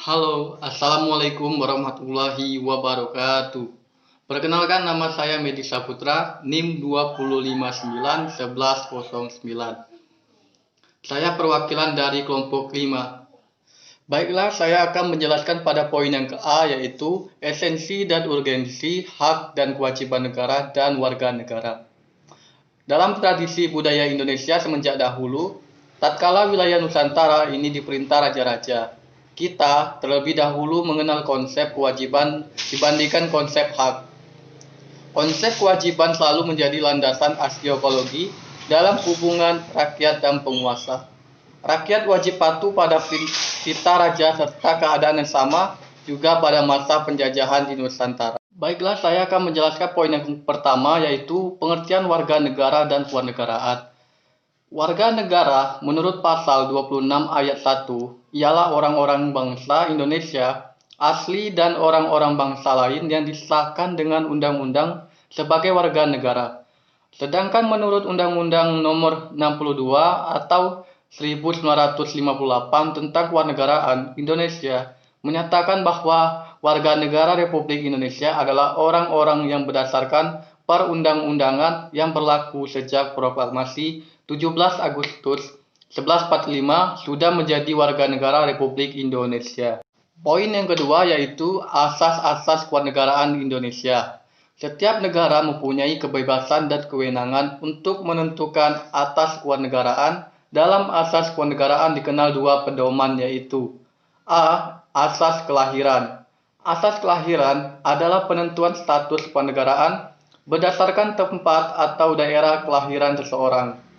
Halo, Assalamualaikum warahmatullahi wabarakatuh. Perkenalkan, nama saya Medi Saputra, NIM 2591109. Saya perwakilan dari kelompok 5. Baiklah, saya akan menjelaskan pada poin yang ke-A, yaitu esensi dan urgensi hak dan kewajiban negara dan warga negara. Dalam tradisi budaya Indonesia semenjak dahulu, tatkala wilayah Nusantara ini diperintah raja-raja, kita terlebih dahulu mengenal konsep kewajiban dibandingkan konsep hak. Konsep kewajiban selalu menjadi landasan aksiologi dalam hubungan rakyat dan penguasa. Rakyat wajib patuh pada titah raja serta keadaan yang sama juga pada masa penjajahan di Nusantara. Baiklah, saya akan menjelaskan poin yang pertama, yaitu pengertian warga negara dan kewarganegaraan. Warga negara menurut pasal 26 ayat 1 ialah orang-orang bangsa Indonesia asli dan orang-orang bangsa lain yang disahkan dengan undang-undang sebagai warga negara. Sedangkan menurut Undang-Undang Nomor 62 atau 1958 tentang kewarganegaraan Indonesia menyatakan bahwa warga negara Republik Indonesia adalah orang-orang yang berdasarkan perundang-undangan yang berlaku sejak proklamasi 17 Agustus 1145 sudah menjadi warga negara Republik Indonesia. Poin yang kedua yaitu asas-asas kewarganegaraan Indonesia. Setiap negara mempunyai kebebasan dan kewenangan untuk menentukan atas kewarganegaraan. Dalam asas kewarganegaraan dikenal dua pedoman, yaitu A. Asas kelahiran. Asas kelahiran adalah penentuan status kewarganegaraan berdasarkan tempat atau daerah kelahiran seseorang.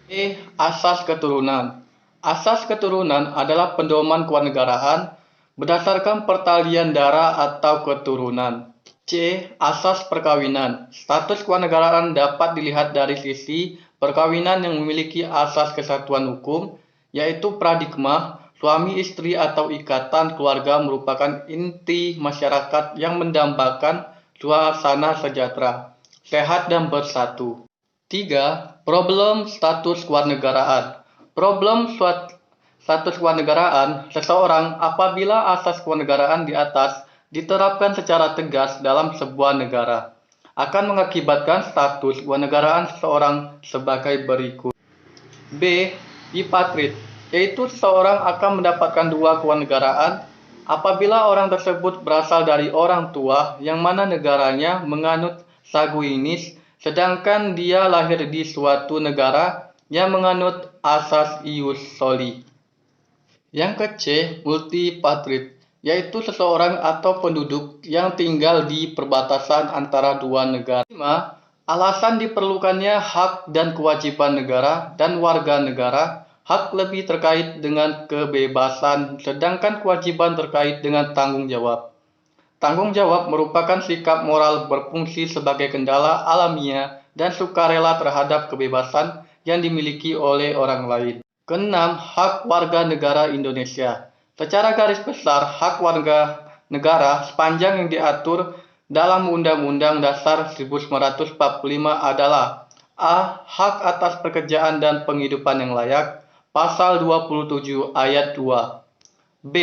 B. Asas keturunan. Asas keturunan adalah pedoman kewarganegaraan berdasarkan pertalian darah atau keturunan. C. Asas perkawinan. Status kewarganegaraan dapat dilihat dari sisi perkawinan yang memiliki asas kesatuan hukum, yaitu pradigma, suami istri atau ikatan keluarga merupakan inti masyarakat yang mendambakan suasana sejahtera, sehat dan bersatu. 3. Problem status kewarganegaraan. Problem status kewarganegaraan seseorang apabila asas kewarganegaraan di atas diterapkan secara tegas dalam sebuah negara akan mengakibatkan status kewarganegaraan seseorang sebagai berikut. B. Bipatrit, yaitu seseorang akan mendapatkan dua kewarganegaraan apabila orang tersebut berasal dari orang tua yang mana negaranya menganut sanguinis, sedangkan dia lahir di suatu negara yang menganut asas ius soli. Yang ke-C, multipatrit, yaitu seseorang atau penduduk yang tinggal di perbatasan antara dua negara. 5. Alasan diperlukannya hak dan kewajiban negara dan warga negara. Hak lebih terkait dengan kebebasan, sedangkan kewajiban terkait dengan tanggung jawab. Tanggung jawab merupakan sikap moral berfungsi sebagai kendala alamiah dan sukarela terhadap kebebasan yang dimiliki oleh orang lain. Keenam, hak warga negara Indonesia. Secara garis besar, hak warga negara sepanjang yang diatur dalam Undang-Undang Dasar 1945 adalah A. Hak atas pekerjaan dan penghidupan yang layak, Pasal 27 ayat 2. B.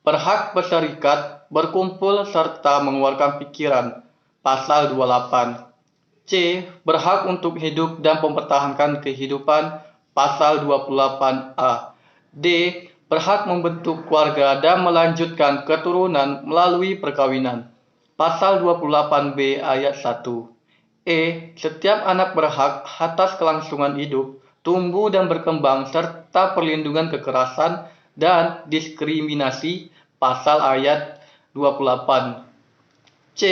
Berhak berserikat, berkumpul, serta mengeluarkan pikiran, Pasal 28. C. Berhak untuk hidup dan mempertahankan kehidupan, Pasal 28A. D. Berhak membentuk keluarga dan melanjutkan keturunan melalui perkawinan, Pasal 28B ayat 1. E. Setiap anak berhak atas kelangsungan hidup, tumbuh dan berkembang, serta perlindungan kekerasan dan diskriminasi, Pasal ayat 28. C.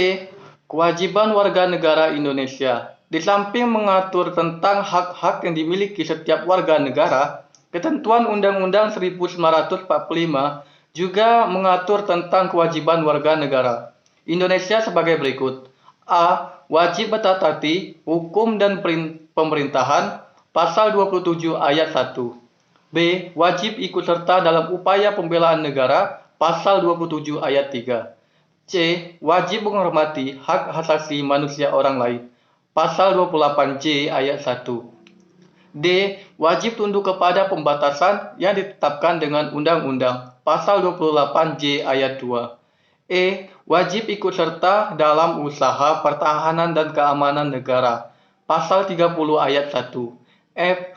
Kewajiban warga negara Indonesia. Di samping mengatur tentang hak-hak yang dimiliki setiap warga negara, ketentuan Undang-Undang 1945 juga mengatur tentang kewajiban warga negara Indonesia sebagai berikut. A. Wajib mentaati hukum dan pemerintahan, Pasal 27 ayat 1. B. Wajib ikut serta dalam upaya pembelaan negara, Pasal 27 ayat 3. C. Wajib menghormati hak asasi manusia orang lain, Pasal 28J ayat 1. D. Wajib tunduk kepada pembatasan yang ditetapkan dengan undang-undang, Pasal 28J ayat 2. Wajib ikut serta dalam usaha pertahanan dan keamanan negara. Pasal 30 ayat 1.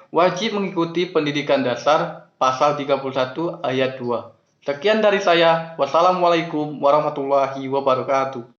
Wajib mengikuti pendidikan dasar. Pasal 31 ayat 2. Sekian dari saya. Wassalamualaikum warahmatullahi wabarakatuh.